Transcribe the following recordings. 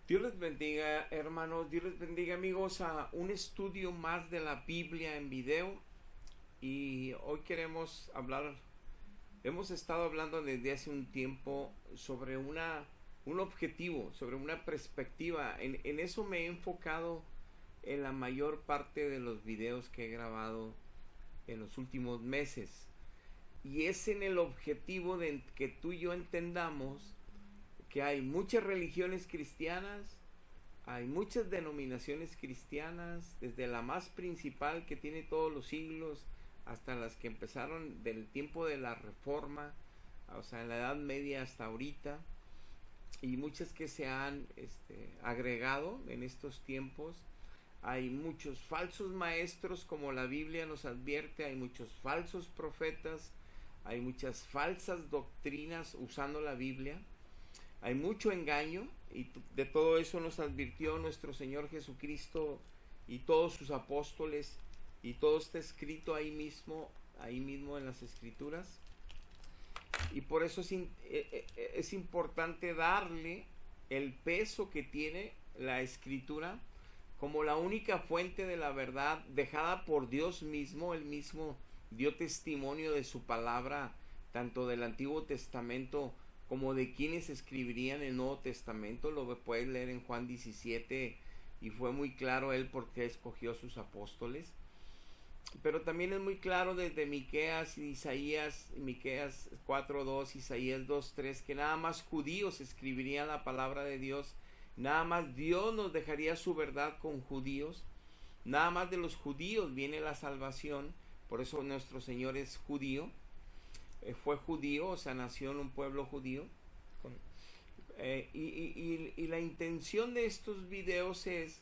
Dios les bendiga, hermanos, Dios les bendiga, amigos, a un estudio más de la Biblia en video. Y hoy queremos hablar, hemos estado hablando desde hace un tiempo sobre un objetivo, sobre una perspectiva. En eso me he enfocado en la mayor parte de los videos que he grabado en los últimos meses. Y es en el objetivo de que tú y yo entendamos que hay muchas religiones cristianas, hay muchas denominaciones cristianas, desde la más principal que tiene todos los siglos hasta las que empezaron del tiempo de la Reforma, o sea, en la Edad Media hasta ahorita, y muchas que se han agregado en estos tiempos. Hay muchos falsos maestros, como la Biblia nos advierte, hay muchos falsos profetas, hay muchas falsas doctrinas usando la Biblia. Hay mucho engaño y de todo eso nos advirtió nuestro Señor Jesucristo y todos sus apóstoles, y todo está escrito ahí mismo en las Escrituras. Y por eso es importante darle el peso que tiene la Escritura como la única fuente de la verdad dejada por Dios mismo. Él mismo dio testimonio de su palabra, tanto del Antiguo Testamento como de quienes escribirían el Nuevo Testamento. Lo puedes leer en Juan 17, y fue muy claro él por qué escogió a sus apóstoles. Pero también es muy claro desde Miqueas y Isaías, Miqueas 4:2, Isaías 2:3, que nada más judíos escribirían la palabra de Dios, nada más Dios nos dejaría su verdad con judíos, nada más de los judíos viene la salvación. Por eso nuestro Señor es judío, fue judío, o sea, nació en un pueblo judío. Y la intención de estos videos es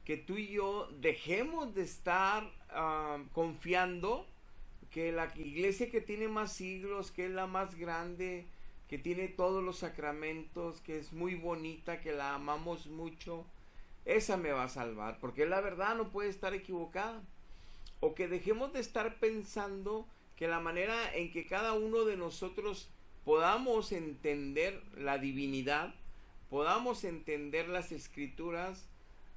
que tú y yo dejemos de estar confiando que la iglesia que tiene más siglos, que es la más grande, que tiene todos los sacramentos, que es muy bonita, que la amamos mucho, esa me va a salvar, porque la verdad no puede estar equivocada. O que dejemos de estar pensando que la manera en que cada uno de nosotros podamos entender la divinidad, podamos entender las Escrituras,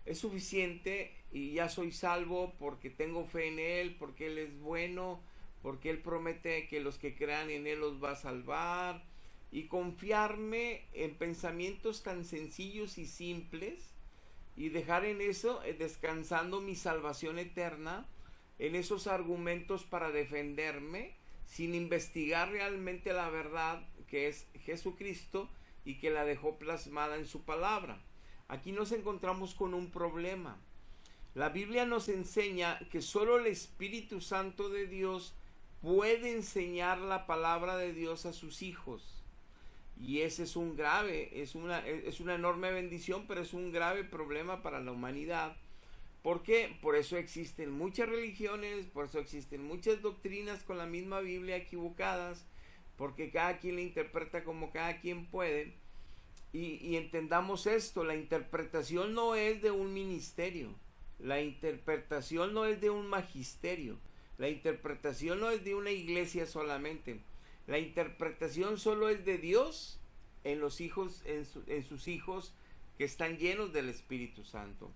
es suficiente y ya soy salvo porque tengo fe en Él, porque Él es bueno, porque Él promete que los que crean en Él los va a salvar. Y confiarme en pensamientos tan sencillos y simples, y dejar en eso, descansando mi salvación eterna, en esos argumentos para defenderme, sin investigar realmente la verdad que es Jesucristo y que la dejó plasmada en su palabra. Aquí nos encontramos con un problema. La Biblia nos enseña que solo el Espíritu Santo de Dios puede enseñar la palabra de Dios a sus hijos. Y ese es un grave, es una enorme bendición, pero es un grave problema para la humanidad. ¿Por qué? Por eso existen muchas religiones, por eso existen muchas doctrinas con la misma Biblia equivocadas, porque cada quien la interpreta como cada quien puede. Y entendamos esto, la interpretación no es de un ministerio, la interpretación no es de un magisterio, la interpretación no es de una iglesia solamente, la interpretación solo es de Dios en los hijos, en sus hijos que están llenos del Espíritu Santo.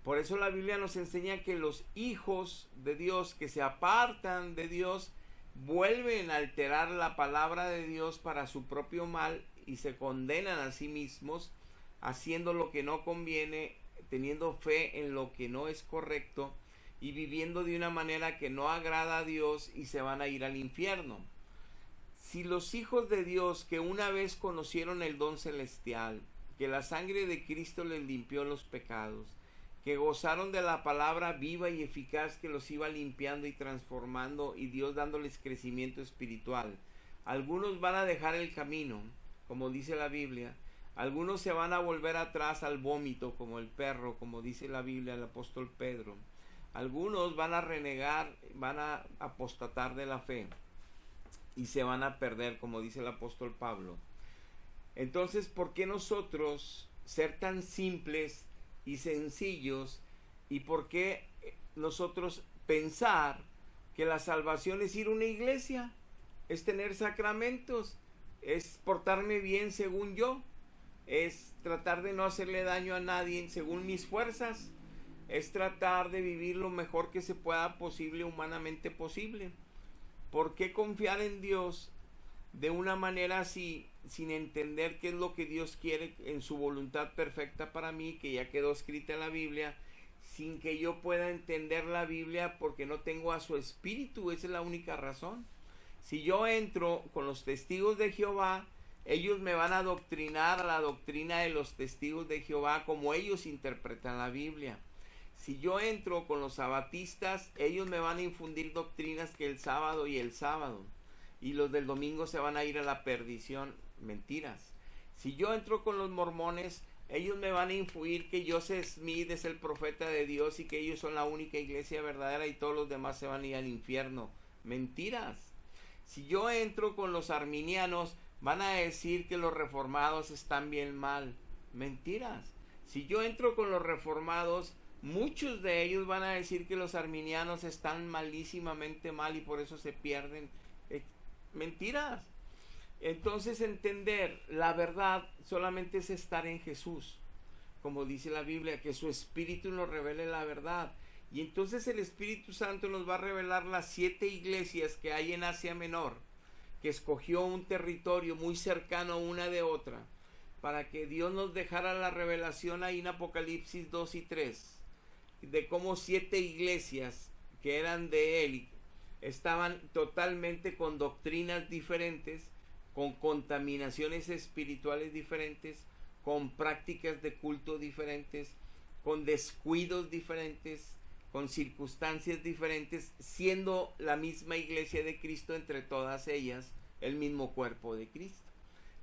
Por eso la Biblia nos enseña que los hijos de Dios que se apartan de Dios vuelven a alterar la palabra de Dios para su propio mal y se condenan a sí mismos, haciendo lo que no conviene, teniendo fe en lo que no es correcto y viviendo de una manera que no agrada a Dios, y se van a ir al infierno. Si los hijos de Dios que una vez conocieron el don celestial, que la sangre de Cristo les limpió los pecados, que gozaron de la palabra viva y eficaz que los iba limpiando y transformando, y Dios dándoles crecimiento espiritual, algunos van a dejar el camino, como dice la Biblia. Algunos se van a volver atrás al vómito, como el perro, como dice la Biblia, el apóstol Pedro. Algunos van a renegar, van a apostatar de la fe y se van a perder, como dice el apóstol Pablo. Entonces, ¿por qué nosotros ser tan simples y sencillos, y por qué nosotros pensar que la salvación es ir a una iglesia, es tener sacramentos, es portarme bien según yo, es tratar de no hacerle daño a nadie según mis fuerzas, es tratar de vivir lo mejor que se pueda posible, humanamente posible. ¿Por qué confiar en Dios de una manera así, sin entender qué es lo que Dios quiere en su voluntad perfecta para mí, que ya quedó escrita en la Biblia, sin que yo pueda entender la Biblia porque no tengo a su espíritu? Esa es la única razón. Si yo entro con los testigos de Jehová, ellos me van a adoctrinar a la doctrina de los testigos de Jehová como ellos interpretan la Biblia. Si yo entro con los sabatistas, ellos me van a infundir doctrinas que el sábado y el sábado, y los del domingo se van a ir a la perdición. Mentiras. Si yo entro con los mormones, ellos me van a infundir que Joseph Smith es el profeta de Dios y que ellos son la única iglesia verdadera y todos los demás se van a ir al infierno. Mentiras. Si yo entro con los arminianos, van a decir que los reformados están bien mal. Mentiras. Si yo entro con los reformados, muchos de ellos van a decir que los arminianos están malísimamente mal y por eso se pierden. Mentiras. Entonces entender la verdad solamente es estar en Jesús, como dice la Biblia, que su Espíritu nos revele la verdad. Y entonces el Espíritu Santo nos va a revelar las 7 iglesias que hay en Asia Menor, que escogió un territorio muy cercano una de otra, para que Dios nos dejara la revelación ahí en Apocalipsis 2 y 3, de cómo 7 iglesias que eran de él estaban totalmente con doctrinas diferentes, con contaminaciones espirituales diferentes, con prácticas de culto diferentes, con descuidos diferentes, con circunstancias diferentes, siendo la misma iglesia de Cristo entre todas ellas, el mismo cuerpo de Cristo.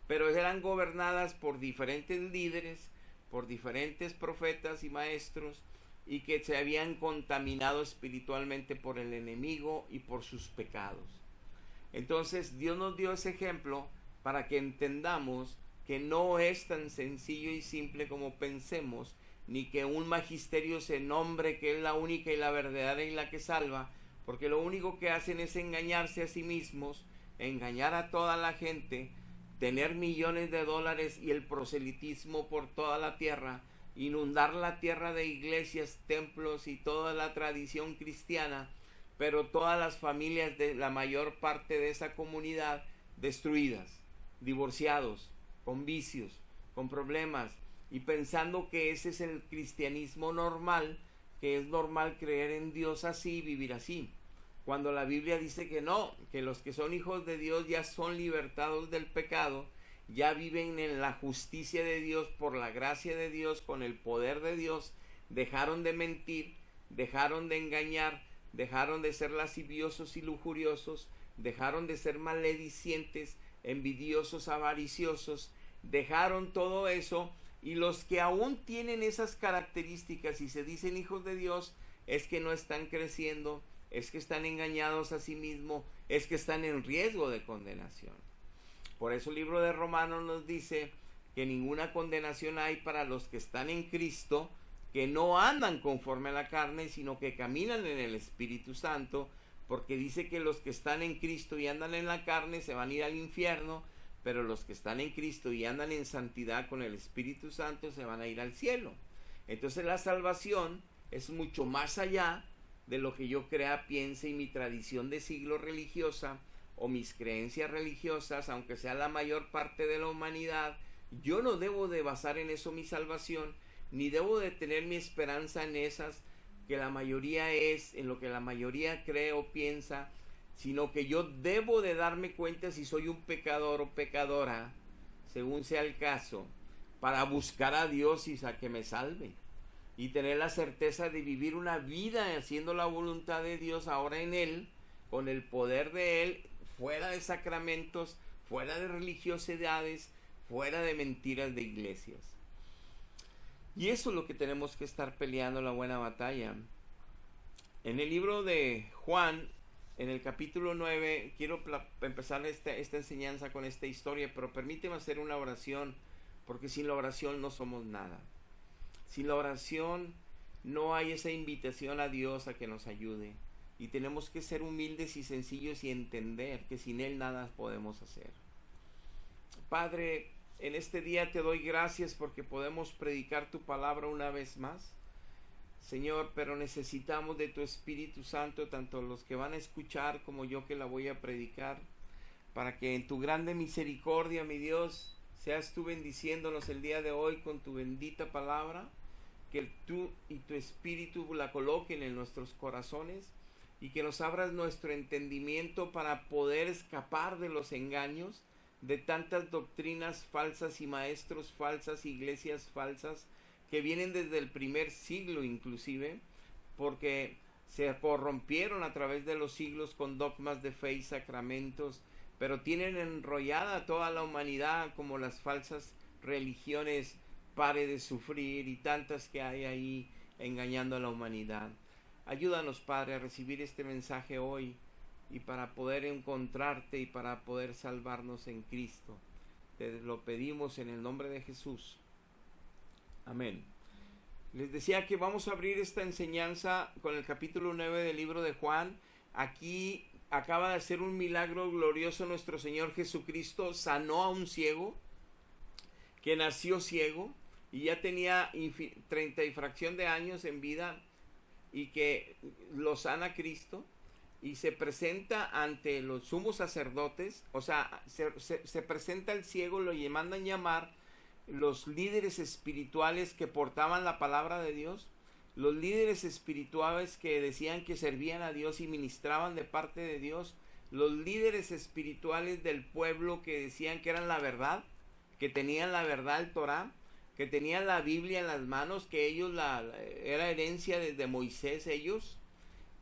Pero eran gobernadas por diferentes líderes, por diferentes profetas y maestros, y que se habían contaminado espiritualmente por el enemigo y por sus pecados. Entonces Dios nos dio ese ejemplo para que entendamos que no es tan sencillo y simple como pensemos, ni que un magisterio se nombre que es la única y la verdadera y la que salva, porque lo único que hacen es engañarse a sí mismos, engañar a toda la gente, tener millones de dólares y el proselitismo por toda la tierra, inundar la tierra de iglesias, templos y toda la tradición cristiana, pero todas las familias de la mayor parte de esa comunidad destruidas, divorciados, con vicios, con problemas, y pensando que ese es el cristianismo normal, que es normal creer en Dios así y vivir así, cuando la Biblia dice que no, que los que son hijos de Dios ya son libertados del pecado, ya viven en la justicia de Dios por la gracia de Dios, con el poder de Dios, dejaron de mentir, dejaron de engañar, dejaron de ser lasciviosos y lujuriosos, dejaron de ser maledicientes, envidiosos, avariciosos, dejaron todo eso, y los que aún tienen esas características y se dicen hijos de Dios, es que no están creciendo, es que están engañados a sí mismos, es que están en riesgo de condenación. Por eso el libro de Romanos nos dice que ninguna condenación hay para los que están en Cristo, que no andan conforme a la carne, sino que caminan en el Espíritu Santo, porque dice que los que están en Cristo y andan en la carne se van a ir al infierno, pero los que están en Cristo y andan en santidad con el Espíritu Santo se van a ir al cielo. Entonces la salvación es mucho más allá de lo que yo crea, piense, y mi tradición de siglo religiosa o mis creencias religiosas, aunque sea la mayor parte de la humanidad. Yo no debo de basar en eso mi salvación, ni debo de tener mi esperanza en esas que la mayoría es, en lo que la mayoría cree o piensa, sino que yo debo de darme cuenta si soy un pecador o pecadora, según sea el caso, para buscar a Dios y a que me salve, y tener la certeza de vivir una vida haciendo la voluntad de Dios ahora en Él, con el poder de Él, fuera de sacramentos, fuera de religiosidades, fuera de mentiras de iglesias. Y eso es lo que tenemos que estar peleando, la buena batalla. En el libro de Juan, en el capítulo 9, quiero empezar esta enseñanza con esta historia, pero permíteme hacer una oración, porque sin la oración no somos nada. Sin la oración no hay esa invitación a Dios a que nos ayude. Y tenemos que ser humildes y sencillos y entender que sin Él nada podemos hacer. Padre, en este día te doy gracias porque podemos predicar tu palabra una vez más. Señor, pero necesitamos de tu Espíritu Santo, tanto los que van a escuchar como yo que la voy a predicar, para que en tu grande misericordia, mi Dios, seas tú bendiciéndonos el día de hoy con tu bendita palabra, que tú y tu Espíritu la coloquen en nuestros corazones y que nos abras nuestro entendimiento para poder escapar de los engaños de tantas doctrinas falsas y maestros falsas, iglesias falsas, que vienen desde el primer siglo inclusive, porque se corrompieron a través de los siglos con dogmas de fe y sacramentos, pero tienen enrollada toda la humanidad como las falsas religiones Pare de Sufrir y tantas que hay ahí engañando a la humanidad. Ayúdanos, Padre, a recibir este mensaje hoy y para poder encontrarte y para poder salvarnos en Cristo. Te lo pedimos en el nombre de Jesús. Amén. Les decía que vamos a abrir esta enseñanza con el capítulo 9 del libro de Juan. Aquí acaba de hacer un milagro glorioso nuestro Señor Jesucristo. Sanó a un ciego que nació ciego y ya tenía 30 y fracción de años en vida, y que lo sana Cristo y se presenta ante los sumos sacerdotes. O sea, se presenta el ciego, lo mandan llamar los líderes espirituales que portaban la palabra de Dios, los líderes espirituales que decían que servían a Dios y ministraban de parte de Dios, los líderes espirituales del pueblo que decían que eran la verdad, que tenían la verdad, el Torá, que tenían la Biblia en las manos, que ellos era herencia desde Moisés, ellos,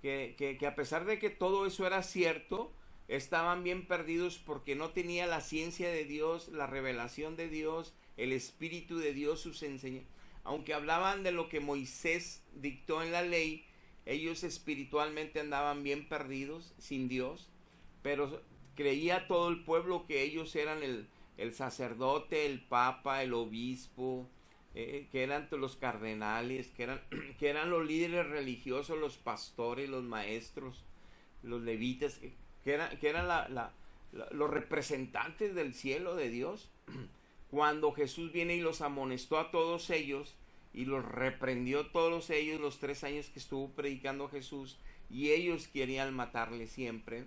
que a pesar de que todo eso era cierto, estaban bien perdidos porque no tenía la ciencia de Dios, la revelación de Dios, el Espíritu de Dios, sus enseñanzas. Aunque hablaban de lo que Moisés dictó en la ley, ellos espiritualmente andaban bien perdidos, sin Dios, pero creía todo el pueblo que ellos eran el sacerdote, el papa, el obispo, que eran los cardenales, que eran los líderes religiosos, los pastores, los maestros, los levitas, que eran los representantes del cielo de Dios. Cuando Jesús viene y los amonestó a todos ellos y los reprendió todos ellos los 3 años que estuvo predicando Jesús, y ellos querían matarle siempre,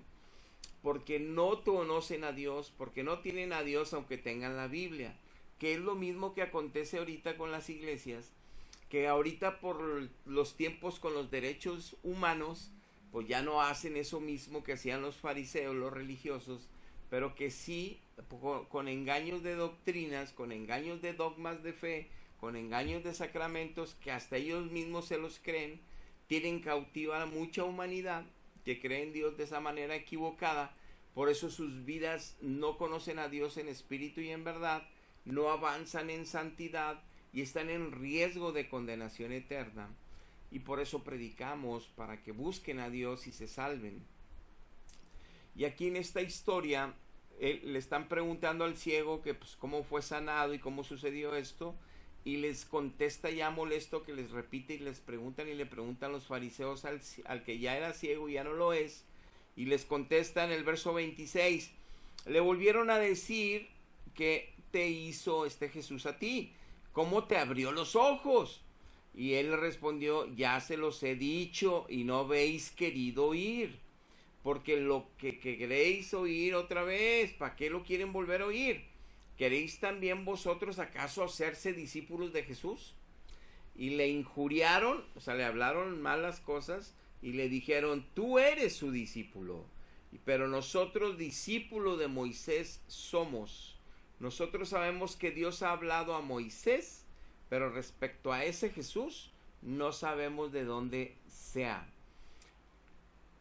porque no conocen a Dios, porque no tienen a Dios aunque tengan la Biblia, que es lo mismo que acontece ahorita con las iglesias, que ahorita por los tiempos con los derechos humanos, pues ya no hacen eso mismo que hacían los fariseos, los religiosos, pero que sí, con engaños de doctrinas, con engaños de dogmas de fe, con engaños de sacramentos, que hasta ellos mismos se los creen, tienen cautiva a mucha humanidad que cree en Dios de esa manera equivocada. Por eso sus vidas no conocen a Dios en espíritu y en verdad, no avanzan en santidad y están en riesgo de condenación eterna. Y por eso predicamos, para que busquen a Dios y se salven. Y aquí en esta historia le están preguntando al ciego que pues cómo fue sanado y cómo sucedió esto, y les contesta ya molesto, que les repite y les preguntan, y le preguntan los fariseos al que ya era ciego y ya no lo es, y les contesta en el verso 26, le volvieron a decir: ¿qué te hizo este Jesús a ti? ¿Cómo te abrió los ojos? Y él respondió: ya se los he dicho y no habéis querido oír, porque lo que queréis oír otra vez, ¿para qué lo quieren volver a oír? ¿Queréis también vosotros acaso hacerse discípulos de Jesús? Y le injuriaron, o sea, le hablaron malas cosas y le dijeron: tú eres su discípulo, pero nosotros discípulos de Moisés somos. Nosotros sabemos que Dios ha hablado a Moisés, pero respecto a ese Jesús no sabemos de dónde sea.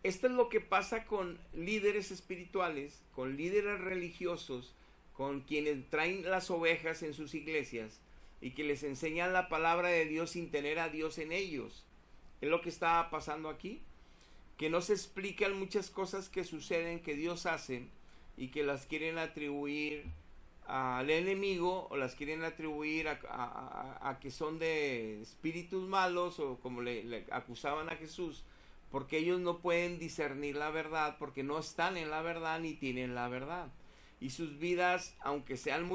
Esto es lo que pasa con líderes espirituales, con líderes religiosos, con quienes traen las ovejas en sus iglesias y que les enseñan la palabra de Dios sin tener a Dios en ellos. Es lo que está pasando aquí, que no se explican muchas cosas que suceden, que Dios hace, y que las quieren atribuir al enemigo, o las quieren atribuir a que son de espíritus malos, o como le acusaban a Jesús, porque ellos no pueden discernir la verdad, porque no están en la verdad ni tienen la verdad. y sus vidas, aunque sean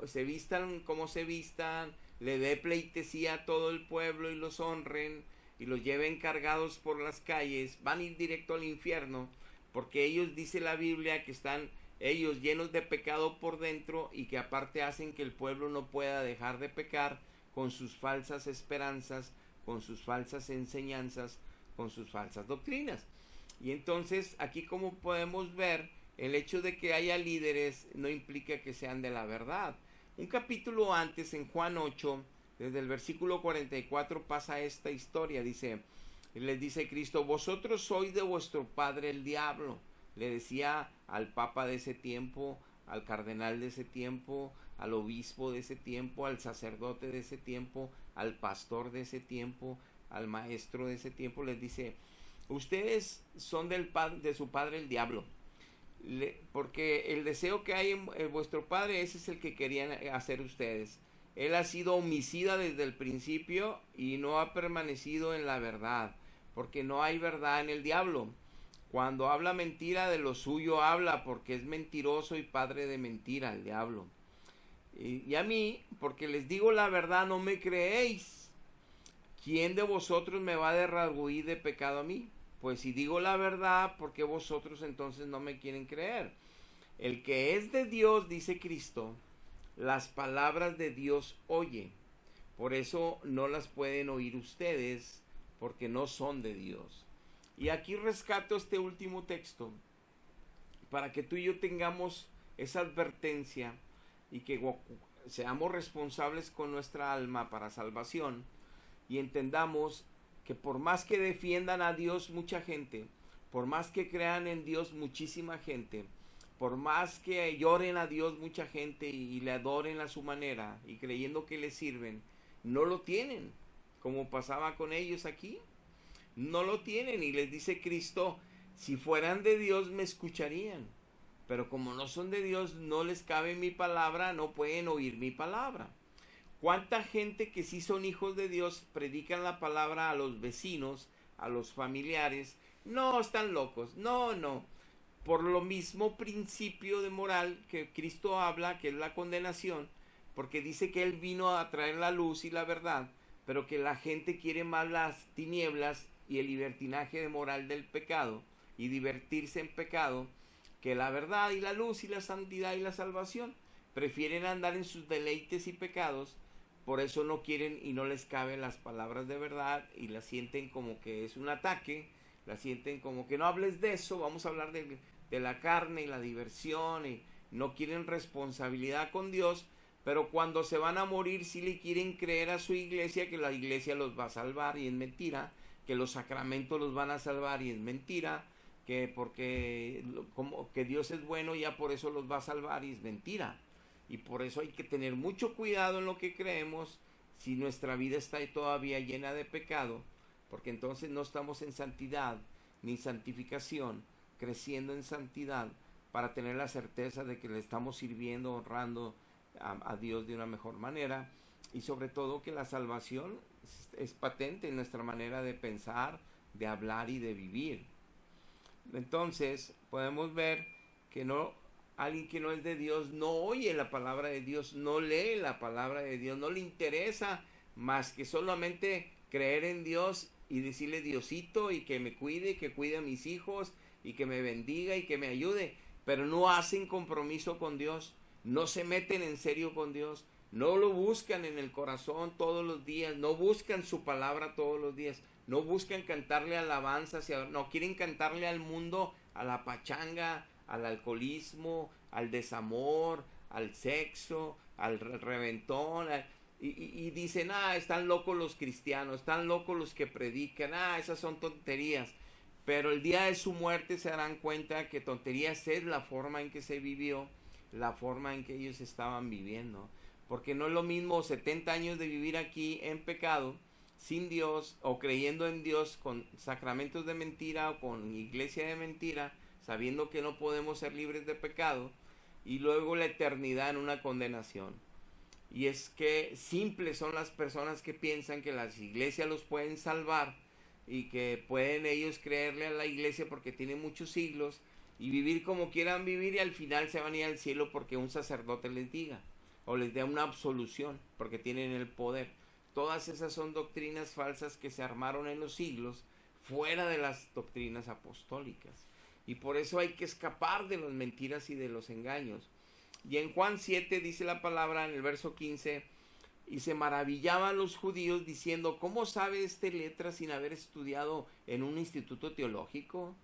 se vistan como se vistan, le dé pleitesía a todo el pueblo y los honren y los lleven cargados por las calles, van a ir directo al infierno, porque ellos, dice la Biblia, que están ellos llenos de pecado por dentro y que aparte hacen que el pueblo no pueda dejar de pecar con sus falsas esperanzas, con sus falsas enseñanzas, con sus falsas doctrinas. Y entonces aquí, como podemos ver, el hecho de que haya líderes no implica que sean de la verdad. Un capítulo antes, en Juan 8, desde el versículo 44 pasa esta historia. Les dice Cristo: vosotros sois de vuestro padre el diablo. Le decía al papa de ese tiempo, al cardenal de ese tiempo, al obispo de ese tiempo, al sacerdote de ese tiempo, al pastor de ese tiempo, al maestro de ese tiempo. Les dice: ustedes son de su padre el diablo, porque el deseo que hay en vuestro padre, ese es el que querían hacer ustedes. Él ha sido homicida desde el principio y no ha permanecido en la verdad, porque no hay verdad en el diablo. Cuando habla mentira, de lo suyo habla, porque es mentiroso y padre de mentira el diablo. Y a mí, porque les digo la verdad, no me creéis. ¿Quién de vosotros me va a redarguir de pecado a mí? Pues si digo la verdad, ¿por qué vosotros entonces no me quieren creer? El que es de Dios, dice Cristo, las palabras de Dios oye. Por eso no las pueden oír ustedes, porque no son de Dios. Y aquí rescato este último texto para que tú y yo tengamos esa advertencia y que seamos responsables con nuestra alma para salvación, y entendamos que por más que defiendan a Dios mucha gente, por más que crean en Dios muchísima gente, por más que lloren a Dios mucha gente y le adoren a su manera y creyendo que le sirven, no lo tienen, como pasaba con ellos aquí. No lo tienen, y les dice Cristo: si fueran de Dios me escucharían, pero como no son de Dios, no les cabe mi palabra, no pueden oír mi palabra. ¿Cuánta gente que sí son hijos de Dios predican la palabra a los vecinos, a los familiares? No, están locos, no. Por lo mismo principio de moral que Cristo habla, que es la condenación, porque dice que Él vino a traer la luz y la verdad, pero que la gente quiere más las tinieblas y el libertinaje de moral del pecado y divertirse en pecado que la verdad y la luz y la santidad y la salvación. Prefieren andar en sus deleites y pecados, por eso no quieren y no les caben las palabras de verdad y las sienten como que es un ataque, las sienten como que no hables de eso, vamos a hablar de la carne y la diversión, y no quieren responsabilidad con Dios. Pero cuando se van a morir sí le quieren creer a su iglesia que la iglesia los va a salvar, y es mentira. Que los sacramentos los van a salvar, y es mentira. Que porque como que Dios es bueno, ya por eso los va a salvar, y es mentira. Y por eso hay que tener mucho cuidado en lo que creemos, si nuestra vida está todavía llena de pecado, porque entonces no estamos en santidad ni santificación, creciendo en santidad para tener la certeza de que le estamos sirviendo, honrando a Dios de una mejor manera, y sobre todo que la salvación es patente en nuestra manera de pensar, de hablar y de vivir. Entonces podemos ver que alguien que no es de Dios no oye la palabra de Dios, no lee la palabra de Dios, no le interesa más que solamente creer en Dios y decirle Diosito, y que me cuide, que cuide a mis hijos y que me bendiga y que me ayude, pero no hacen compromiso con Dios, no se meten en serio con Dios, no lo buscan en el corazón todos los días, no buscan su palabra todos los días, no buscan cantarle alabanzas, no quieren cantarle al mundo, a la pachanga, al alcoholismo, al desamor, al sexo, al reventón, y dicen: están locos los cristianos, están locos los que predican, esas son tonterías. Pero el día de su muerte se darán cuenta que tonterías es la forma en que se vivió, la forma en que ellos estaban viviendo. Porque no es lo mismo 70 años de vivir aquí en pecado, sin Dios, o creyendo en Dios con sacramentos de mentira o con iglesia de mentira, sabiendo que no podemos ser libres de pecado, y luego la eternidad en una condenación. Y es que simples son las personas que piensan que las iglesias los pueden salvar y que pueden ellos creerle a la iglesia porque tiene muchos siglos, y vivir como quieran vivir, y al final se van a ir al cielo porque un sacerdote les diga o les dé una absolución porque tienen el poder. Todas esas son doctrinas falsas que se armaron en los siglos fuera de las doctrinas apostólicas, y por eso hay que escapar de las mentiras y de los engaños. Y en Juan 7 dice la palabra en el verso 15: y se maravillaban los judíos diciendo, ¿cómo sabe este letra sin haber estudiado en un instituto teológico,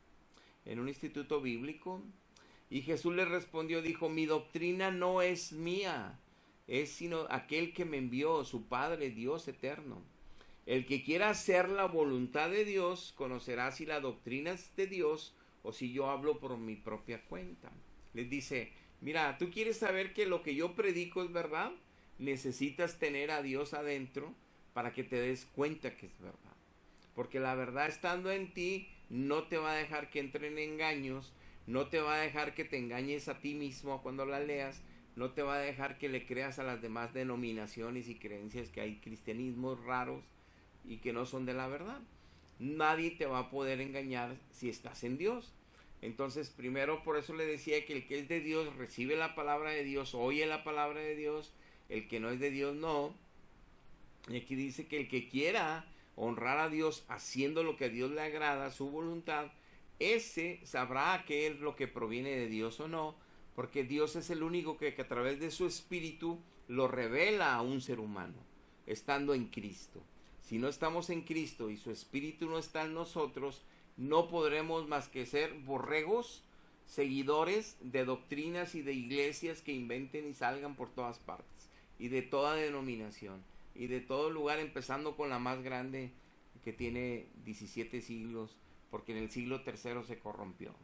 en un instituto bíblico? Y Jesús les respondió, dijo, mi doctrina no es mía, es sino aquel que me envió, su Padre, Dios eterno. El que quiera hacer la voluntad de Dios conocerá si la doctrina es de Dios o si yo hablo por mi propia cuenta. Les dice, mira, ¿tú quieres saber que lo que yo predico es verdad? Necesitas tener a Dios adentro para que te des cuenta que es verdad. Porque la verdad estando en ti no te va a dejar que entren engaños, no te va a dejar que te engañes a ti mismo cuando la leas, no te va a dejar que le creas a las demás denominaciones y creencias que hay cristianismos raros y que no son de la verdad. Nadie te va a poder engañar si estás en Dios. Entonces, primero, por eso le decía que el que es de Dios recibe la palabra de Dios, oye la palabra de Dios, el que no es de Dios no. Y aquí dice que el que quiera honrar a Dios haciendo lo que a Dios le agrada, su voluntad, ese sabrá qué es lo que proviene de Dios o no, porque Dios es el único que a través de su espíritu lo revela a un ser humano, estando en Cristo. Si no estamos en Cristo y su espíritu no está en nosotros, no podremos más que ser borregos, seguidores de doctrinas y de iglesias que inventen y salgan por todas partes, y de toda denominación, y de todo lugar, empezando con la más grande que tiene 17 siglos, porque en el siglo III se corrompió.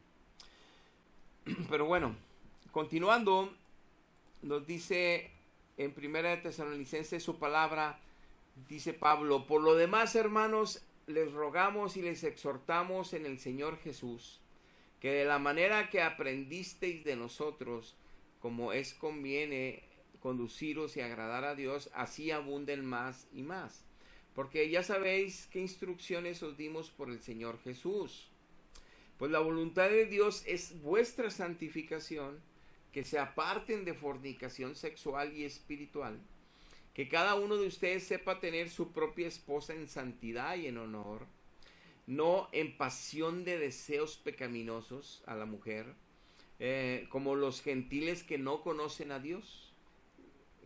Pero bueno, continuando, nos dice en 1 Tesalonicenses su palabra, dice Pablo, por lo demás, hermanos, les rogamos y les exhortamos en el Señor Jesús, que de la manera que aprendisteis de nosotros, como es conviene conduciros y agradar a Dios, así abunden más y más. Porque ya sabéis qué instrucciones os dimos por el Señor Jesús. Pues la voluntad de Dios es vuestra santificación, que se aparten de fornicación sexual y espiritual, que cada uno de ustedes sepa tener su propia esposa en santidad y en honor, no en pasión de deseos pecaminosos a la mujer, como los gentiles que no conocen a Dios.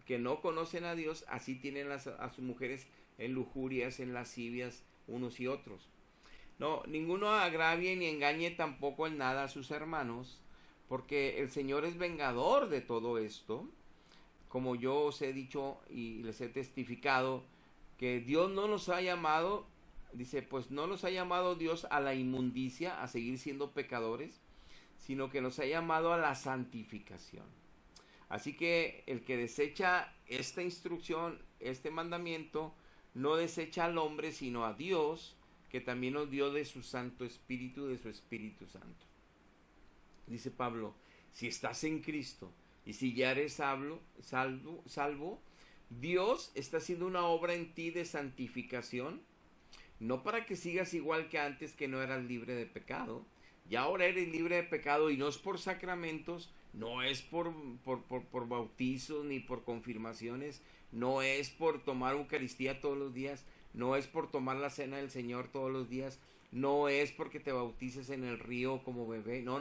Que no conocen a Dios, así tienen a sus mujeres en lujurias, en lascivias, unos y otros. No, ninguno agravie ni engañe tampoco en nada a sus hermanos, porque el Señor es vengador de todo esto, como yo os he dicho y les he testificado, que Dios no nos ha llamado, dice, pues no nos ha llamado Dios a la inmundicia, a seguir siendo pecadores, sino que nos ha llamado a la santificación. Así que el que desecha esta instrucción, este mandamiento, no desecha al hombre, sino a Dios, que también nos dio de su Santo Espíritu, de su Espíritu Santo. Dice Pablo, si estás en Cristo y si ya eres salvo, Dios está haciendo una obra en ti de santificación, no para que sigas igual que antes, que no eras libre de pecado. Ya ahora eres libre de pecado, y no es por sacramentos, no es por bautizos ni por confirmaciones, no es por tomar Eucaristía todos los días, no es por tomar la cena del Señor todos los días, no es porque te bautices en el río como bebé, no.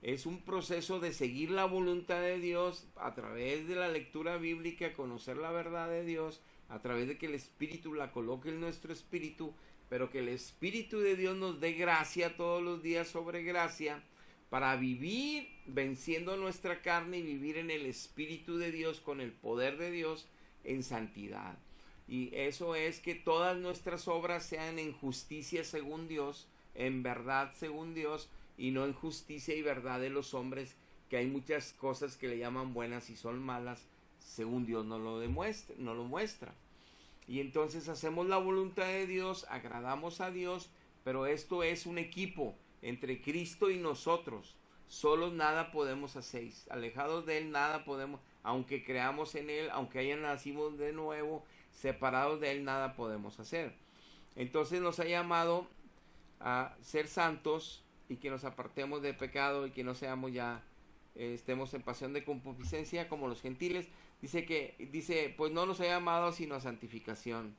Es un proceso de seguir la voluntad de Dios a través de la lectura bíblica, conocer la verdad de Dios, a través de que el Espíritu la coloque en nuestro espíritu, pero que el Espíritu de Dios nos dé gracia todos los días sobre gracia, para vivir venciendo nuestra carne y vivir en el Espíritu de Dios, con el poder de Dios, en santidad. Y eso es que todas nuestras obras sean en justicia según Dios, en verdad según Dios, y no en justicia y verdad de los hombres, que hay muchas cosas que le llaman buenas y son malas, según Dios no lo muestra. Y entonces hacemos la voluntad de Dios, agradamos a Dios, pero esto es un equipo entre Cristo y nosotros. Solos nada podemos hacer, alejados de Él nada podemos, aunque creamos en Él, aunque hayan nacido de nuevo, separados de Él nada podemos hacer. Entonces nos ha llamado a ser santos, y que nos apartemos del pecado y que no seamos ya, estemos en pasión de concupiscencia como los gentiles. Dice, pues no nos ha llamado sino a santificación.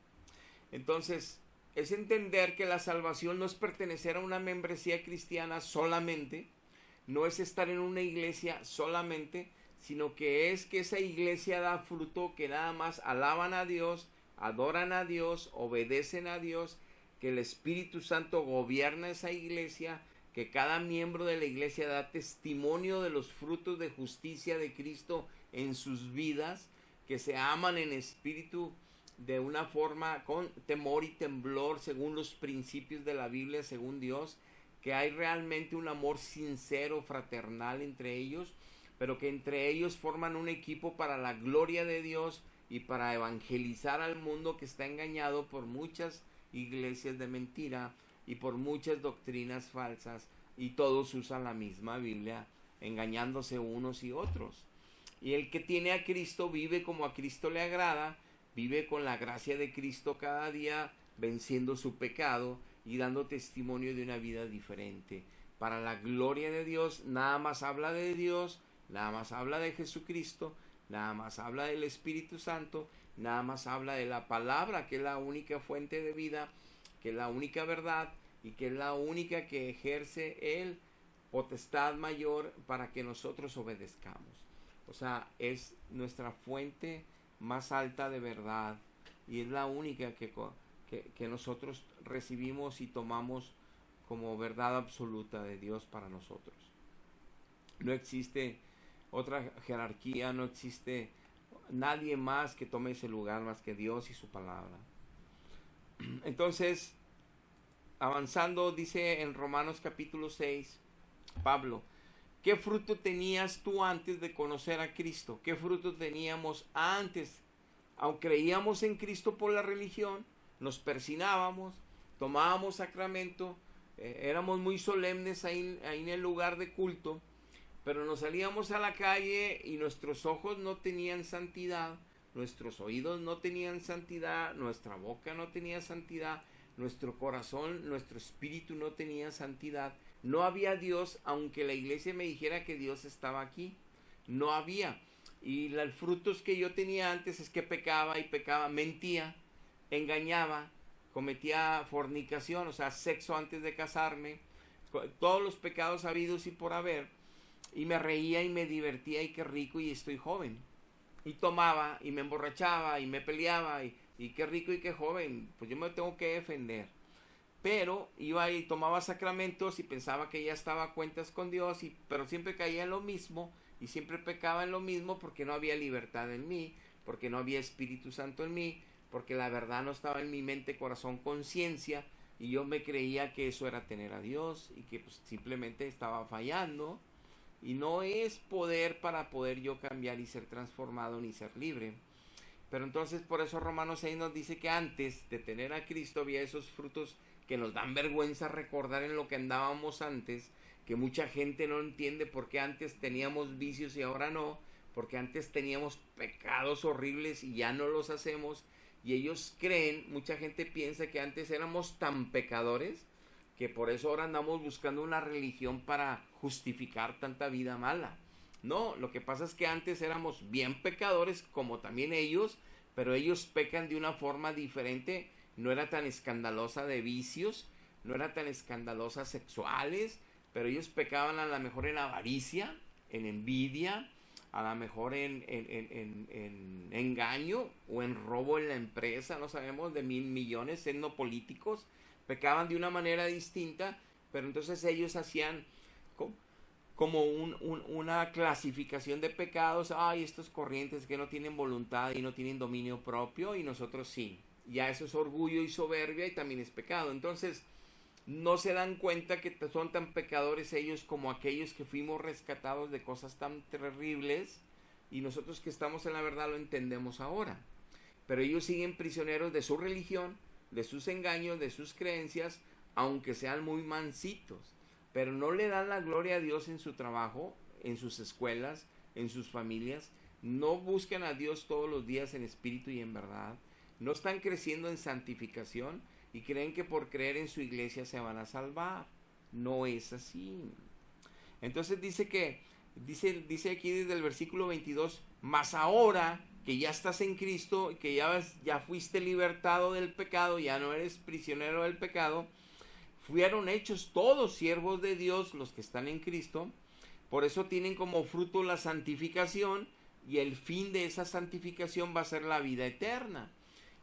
Entonces, es entender que la salvación no es pertenecer a una membresía cristiana solamente, no es estar en una iglesia solamente, sino que es que esa iglesia da fruto, que nada más alaban a Dios, adoran a Dios, obedecen a Dios, que el Espíritu Santo gobierna esa iglesia, que cada miembro de la iglesia da testimonio de los frutos de justicia de Cristo en sus vidas, que se aman en espíritu de una forma con temor y temblor según los principios de la Biblia, según Dios, que hay realmente un amor sincero, fraternal entre ellos, pero que entre ellos forman un equipo para la gloria de Dios y para evangelizar al mundo que está engañado por muchas iglesias de mentira y por muchas doctrinas falsas, y todos usan la misma Biblia, engañándose unos y otros. Y el que tiene a Cristo vive como a Cristo le agrada, vive con la gracia de Cristo cada día, venciendo su pecado y dando testimonio de una vida diferente. Para la gloria de Dios, nada más habla de Dios, nada más habla de Jesucristo, nada más habla del Espíritu Santo, nada más habla de la palabra, que es la única fuente de vida, que es la única verdad y que es la única que ejerce el potestad mayor para que nosotros obedezcamos. O sea, es nuestra fuente más alta de verdad y es la única que nosotros recibimos y tomamos como verdad absoluta de Dios para nosotros. No existe otra jerarquía, no existe nadie más que tome ese lugar más que Dios y su palabra. Entonces, avanzando, dice en Romanos capítulo 6, Pablo, ¿qué fruto tenías tú antes de conocer a Cristo? ¿Qué fruto teníamos antes? Aunque creíamos en Cristo por la religión, nos persinábamos, tomábamos sacramento, éramos muy solemnes ahí en el lugar de culto, pero nos salíamos a la calle y nuestros ojos no tenían santidad, nuestros oídos no tenían santidad, nuestra boca no tenía santidad, nuestro corazón, nuestro espíritu no tenía santidad. No había Dios, aunque la iglesia me dijera que Dios estaba aquí. No había. Y los frutos que yo tenía antes es que pecaba y pecaba, mentía, engañaba, cometía fornicación, o sea, sexo antes de casarme, todos los pecados habidos y por haber, y me reía y me divertía y qué rico y estoy joven. Y tomaba y me emborrachaba y me peleaba y qué rico y qué joven, pues yo me tengo que defender. Pero iba y tomaba sacramentos y pensaba que ya estaba a cuentas con Dios, pero siempre caía en lo mismo y siempre pecaba en lo mismo porque no había libertad en mí, porque no había Espíritu Santo en mí, porque la verdad no estaba en mi mente, corazón, conciencia, y yo me creía que eso era tener a Dios y que pues, simplemente estaba fallando. Y no es poder para poder yo cambiar y ser transformado ni ser libre. Pero entonces por eso Romanos 6 nos dice que antes de tener a Cristo había esos frutos que nos dan vergüenza recordar en lo que andábamos antes, que mucha gente no entiende por qué antes teníamos vicios y ahora no, porque antes teníamos pecados horribles y ya no los hacemos, y ellos creen, mucha gente piensa que antes éramos tan pecadores que por eso ahora andamos buscando una religión para justificar tanta vida mala. No, lo que pasa es que antes éramos bien pecadores como también ellos, pero ellos pecan de una forma diferente, no era tan escandalosa de vicios, no era tan escandalosa sexuales, pero ellos pecaban a lo mejor en avaricia, en envidia, a lo mejor en engaño o en robo en la empresa, no sabemos, de 1,000 millones, siendo políticos, pecaban de una manera distinta, pero entonces ellos hacían como una clasificación de pecados. Ay, estos corrientes que no tienen voluntad y no tienen dominio propio, y nosotros sí. Ya eso es orgullo y soberbia y también es pecado. Entonces no se dan cuenta que son tan pecadores ellos como aquellos que fuimos rescatados de cosas tan terribles, y nosotros que estamos en la verdad lo entendemos ahora. Pero ellos siguen prisioneros de su religión, de sus engaños, de sus creencias, aunque sean muy mansitos, pero no le dan la gloria a Dios en su trabajo, en sus escuelas, en sus familias, no buscan a Dios todos los días en espíritu y en verdad, no están creciendo en santificación y creen que por creer en su iglesia se van a salvar. No es así. Entonces dice dice aquí desde el versículo 22, mas ahora que ya estás en Cristo, que ya fuiste libertado del pecado, ya no eres prisionero del pecado, fueron hechos todos siervos de Dios los que están en Cristo. Por eso tienen como fruto la santificación, y el fin de esa santificación va a ser la vida eterna.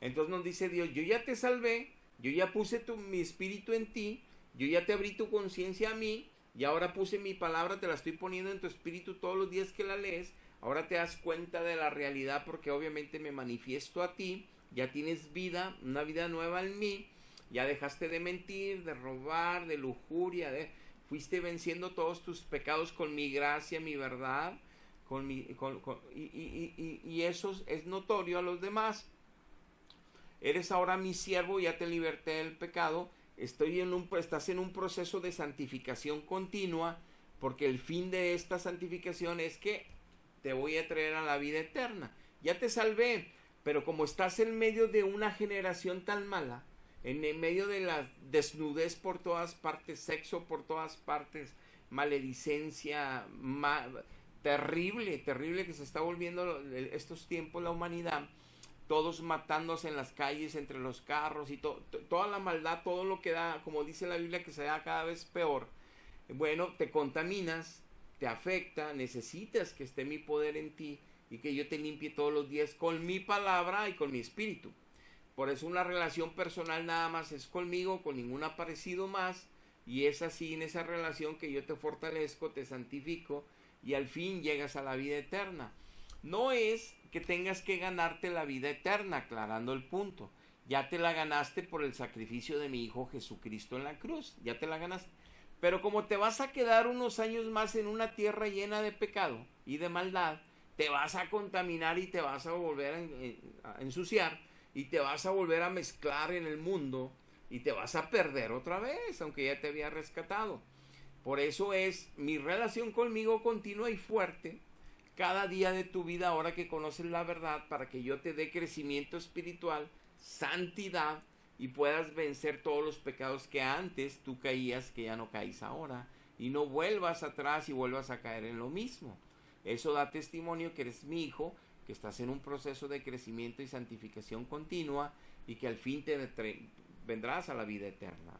Entonces nos dice Dios, yo ya te salvé, yo ya puse mi espíritu en ti, yo ya te abrí tu conciencia a mí, y ahora puse mi palabra, te la estoy poniendo en tu espíritu todos los días que la lees. Ahora te das cuenta de la realidad porque obviamente me manifiesto a ti, ya tienes vida, una vida nueva en mí, ya dejaste de mentir, de robar, de lujuria, fuiste venciendo todos tus pecados con mi gracia, mi verdad, y eso es notorio a los demás. Eres ahora mi siervo, ya te liberté del pecado. Estás en un proceso de santificación continua, porque el fin de esta santificación es que te voy a traer a la vida eterna. Ya te salvé, pero como estás en medio de una generación tan mala, en medio de la desnudez por todas partes, sexo por todas partes, maledicencia, terrible que se está volviendo estos tiempos la humanidad, todos matándose en las calles, entre los carros y toda la maldad, todo lo que da, como dice la Biblia, que se da cada vez peor. Bueno, te contaminas, te afecta, necesitas que esté mi poder en ti y que yo te limpie todos los días con mi palabra y con mi espíritu. Por eso una relación personal nada más es conmigo, con ningún aparecido más, y es así en esa relación que yo te fortalezco, te santifico y al fin llegas a la vida eterna. No es que tengas que ganarte la vida eterna, aclarando el punto. Ya te la ganaste por el sacrificio de mi Hijo Jesucristo en la cruz. Ya te la ganaste. Pero como te vas a quedar unos años más en una tierra llena de pecado y de maldad, te vas a contaminar y te vas a volver a ensuciar y te vas a volver a mezclar en el mundo y te vas a perder otra vez, aunque ya te había rescatado. Por eso es mi relación conmigo continua y fuerte cada día de tu vida, ahora que conoces la verdad, para que yo te dé crecimiento espiritual, santidad, y puedas vencer todos los pecados que antes tú caías, que ya no caís ahora, y no vuelvas atrás y vuelvas a caer en lo mismo. Eso da testimonio que eres mi hijo, que estás en un proceso de crecimiento y santificación continua, y que al fin vendrás a la vida eterna.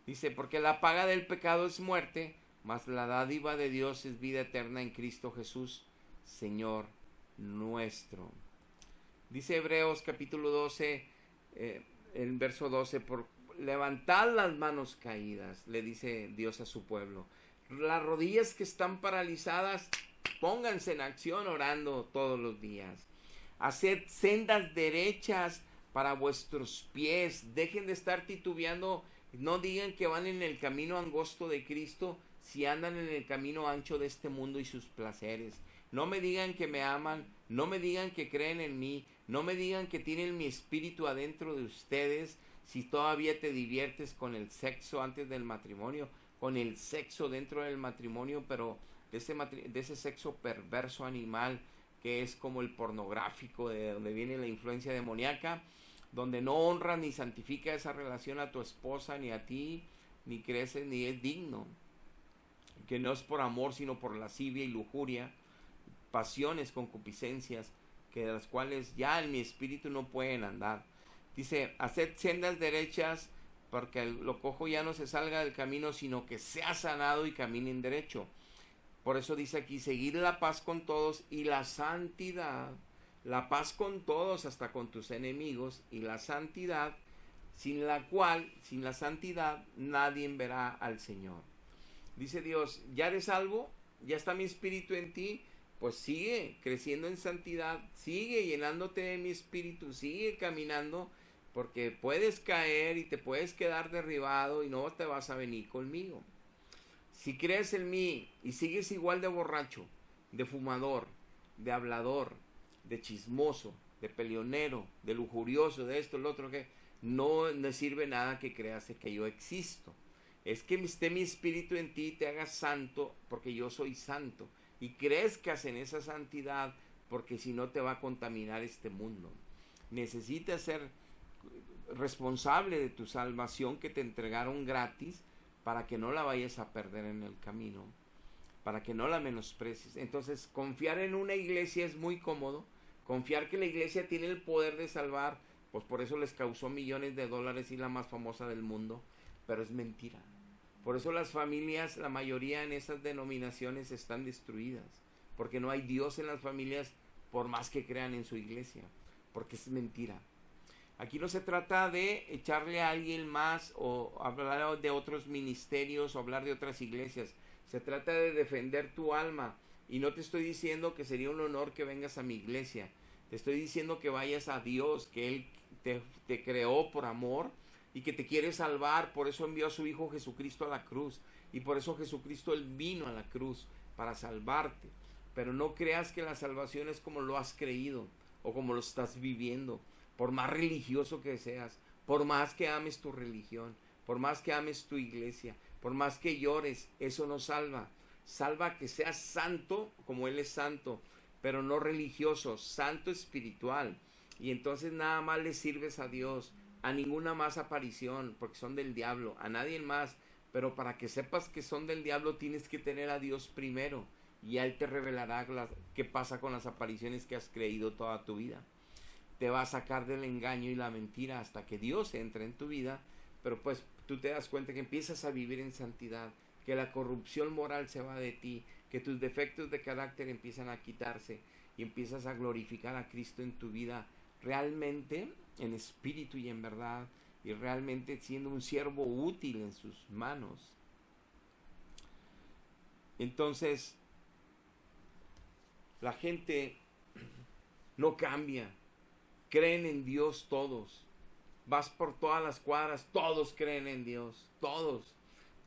Dice, porque la paga del pecado es muerte, mas la dádiva de Dios es vida eterna en Cristo Jesús, Señor nuestro. Dice Hebreos capítulo 12, el verso 12, por levantad las manos caídas, le dice Dios a su pueblo. Las rodillas que están paralizadas, pónganse en acción orando todos los días. Haced sendas derechas para vuestros pies. Dejen de estar titubeando. No digan que van en el camino angosto de Cristo si andan en el camino ancho de este mundo y sus placeres. No me digan que me aman, no me digan que creen en mí, no me digan que tienen mi espíritu adentro de ustedes si todavía te diviertes con el sexo antes del matrimonio, con el sexo dentro del matrimonio, pero de ese sexo perverso animal que es como el pornográfico, de donde viene la influencia demoníaca, donde no honra ni santifica esa relación a tu esposa ni a ti, ni creces ni es digno, que no es por amor sino por lascivia y lujuria, pasiones, concupiscencias, que de las cuales ya en mi espíritu no pueden andar. Dice, haced sendas derechas, porque lo cojo ya no se salga del camino, sino que sea sanado y camine en derecho. Por eso dice aquí, seguid la paz con todos y la santidad, la paz con todos hasta con tus enemigos, y la santidad, sin la cual, sin la santidad, nadie verá al Señor. Dice Dios, ya eres salvo, ya está mi espíritu en ti, pues sigue creciendo en santidad, sigue llenándote de mi espíritu, sigue caminando, porque puedes caer y te puedes quedar derribado y no te vas a venir conmigo. Si crees en mí y sigues igual de borracho, de fumador, de hablador, de chismoso, de peleonero, de lujurioso, de esto, lo otro, que no sirve nada que creas que yo existo. Es que esté mi espíritu en ti y te hagas santo, porque yo soy santo. Y crezcas en esa santidad, porque si no te va a contaminar este mundo. Necesitas ser responsable de tu salvación que te entregaron gratis, para que no la vayas a perder en el camino, para que no la menosprecies. Entonces, confiar en una iglesia es muy cómodo, confiar que la iglesia tiene el poder de salvar, pues por eso les causó millones de dólares y la más famosa del mundo, pero es mentira. Por eso las familias, la mayoría en esas denominaciones están destruidas, porque no hay Dios en las familias por más que crean en su iglesia, porque es mentira. Aquí no se trata de echarle a alguien más o hablar de otros ministerios o hablar de otras iglesias. Se trata de defender tu alma. Y no te estoy diciendo que sería un honor que vengas a mi iglesia. Te estoy diciendo que vayas a Dios, que Él te creó por amor y que te quiere salvar. Por eso envió a su Hijo Jesucristo a la cruz. Y por eso Jesucristo Él vino a la cruz para salvarte. Pero no creas que la salvación es como lo has creído o como lo estás viviendo. Por más religioso que seas, por más que ames tu religión, por más que ames tu iglesia, por más que llores, eso no salva. Salva que seas santo como Él es santo, pero no religioso, santo espiritual. Y entonces nada más le sirves a Dios, a ninguna más aparición, porque son del diablo, a nadie más. Pero para que sepas que son del diablo tienes que tener a Dios primero, y Él te revelará qué pasa con las apariciones que has creído toda tu vida. Te va a sacar del engaño y la mentira hasta que Dios entre en tu vida, pero pues tú te das cuenta que empiezas a vivir en santidad, que la corrupción moral se va de ti, que tus defectos de carácter empiezan a quitarse y empiezas a glorificar a Cristo en tu vida, realmente en espíritu y en verdad, y realmente siendo un siervo útil en sus manos. Entonces, la gente no cambia. Creen en Dios todos. Vas por todas las cuadras, todos creen en Dios, todos.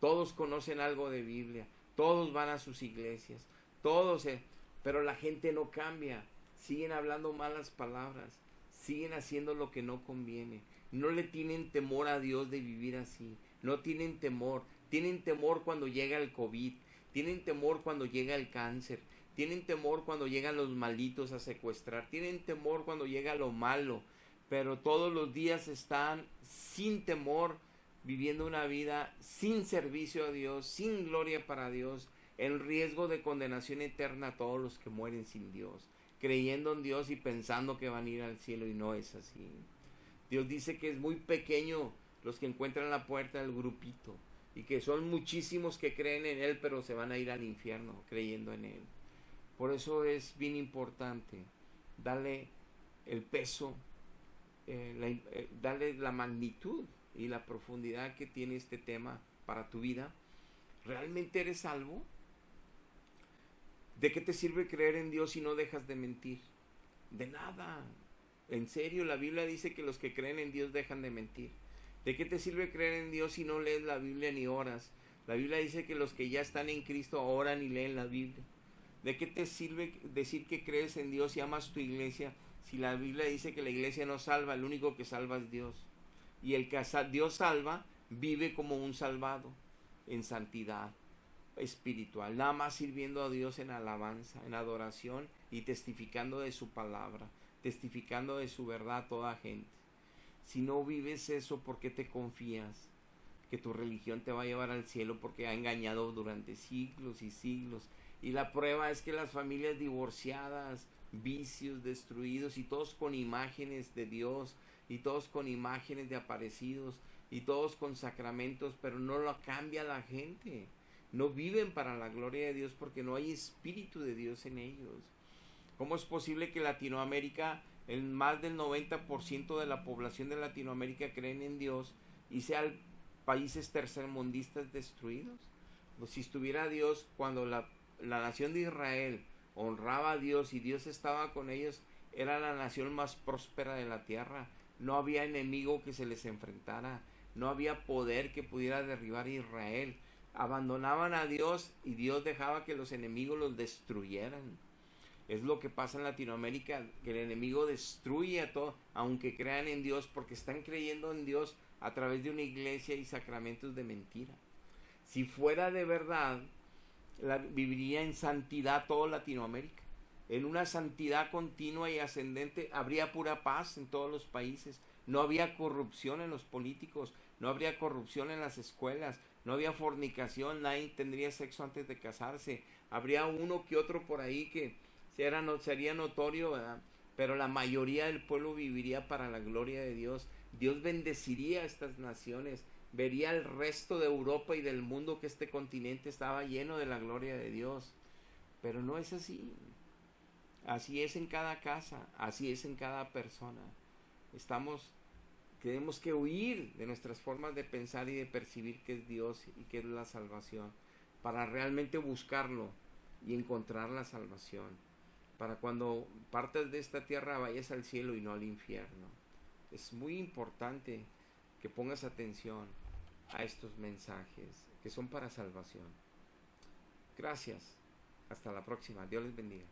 Todos conocen algo de Biblia, todos van a sus iglesias, todos, pero la gente no cambia. Siguen hablando malas palabras, siguen haciendo lo que no conviene. No le tienen temor a Dios de vivir así, no tienen temor. Tienen temor cuando llega el COVID, tienen temor cuando llega el cáncer, tienen temor cuando llegan los malitos a secuestrar, tienen temor cuando llega lo malo, pero todos los días están sin temor, viviendo una vida sin servicio a Dios, sin gloria para Dios, en riesgo de condenación eterna a todos los que mueren sin Dios, creyendo en Dios y pensando que van a ir al cielo, y no es así. Dios dice que es muy pequeño los que encuentran la puerta del grupito, y que son muchísimos que creen en Él, pero se van a ir al infierno creyendo en Él. Por eso es bien importante darle el peso, darle la magnitud y la profundidad que tiene este tema para tu vida. ¿Realmente eres salvo? ¿De qué te sirve creer en Dios si no dejas de mentir? De nada. En serio, la Biblia dice que los que creen en Dios dejan de mentir. ¿De qué te sirve creer en Dios si no lees la Biblia ni oras? La Biblia dice que los que ya están en Cristo oran y leen la Biblia. ¿De qué te sirve decir que crees en Dios y amas tu iglesia si la Biblia dice que la iglesia no salva? El único que salva es Dios. Y el que Dios salva vive como un salvado, en santidad espiritual, nada más sirviendo a Dios en alabanza, en adoración y testificando de su palabra, testificando de su verdad a toda gente. Si no vives eso, ¿por qué te confías que tu religión te va a llevar al cielo? Porque ha engañado durante siglos y siglos. Y la prueba es que las familias divorciadas, vicios, destruidos, y todos con imágenes de Dios, y todos con imágenes de aparecidos, y todos con sacramentos, pero no lo cambia la gente. No viven para la gloria de Dios porque no hay espíritu de Dios en ellos. ¿Cómo es posible que Latinoamérica, el más del 90% de la población de Latinoamérica creen en Dios y sean países tercermundistas destruidos? Pues si estuviera Dios, cuando la nación de Israel honraba a Dios y Dios estaba con ellos, era la nación más próspera de la tierra. No había enemigo que se les enfrentara, no había poder que pudiera derribar a Israel. Abandonaban a Dios y Dios dejaba que los enemigos los destruyeran. Es lo que pasa en Latinoamérica, que el enemigo destruye a todo, aunque crean en Dios, porque están creyendo en Dios a través de una iglesia y sacramentos de mentira. Si fuera de verdad, viviría en santidad toda Latinoamérica. En una santidad continua y ascendente, habría pura paz en todos los países. No habría corrupción en los políticos, no habría corrupción en las escuelas, no había fornicación, nadie tendría sexo antes de casarse. Habría uno que otro por ahí que sería notorio, ¿verdad? Pero la mayoría del pueblo viviría para la gloria de Dios. Dios bendeciría a estas naciones, vería el resto de Europa y del mundo que este continente estaba lleno de la gloria de Dios. Pero no es así. Así es en cada casa, así es en cada persona. Tenemos que huir de nuestras formas de pensar y de percibir que es Dios y que es la salvación, para realmente buscarlo y encontrar la salvación. Para cuando partas de esta tierra vayas al cielo y no al infierno. Es muy importante que pongas atención a estos mensajes que son para salvación. Gracias. Hasta la próxima. Dios les bendiga.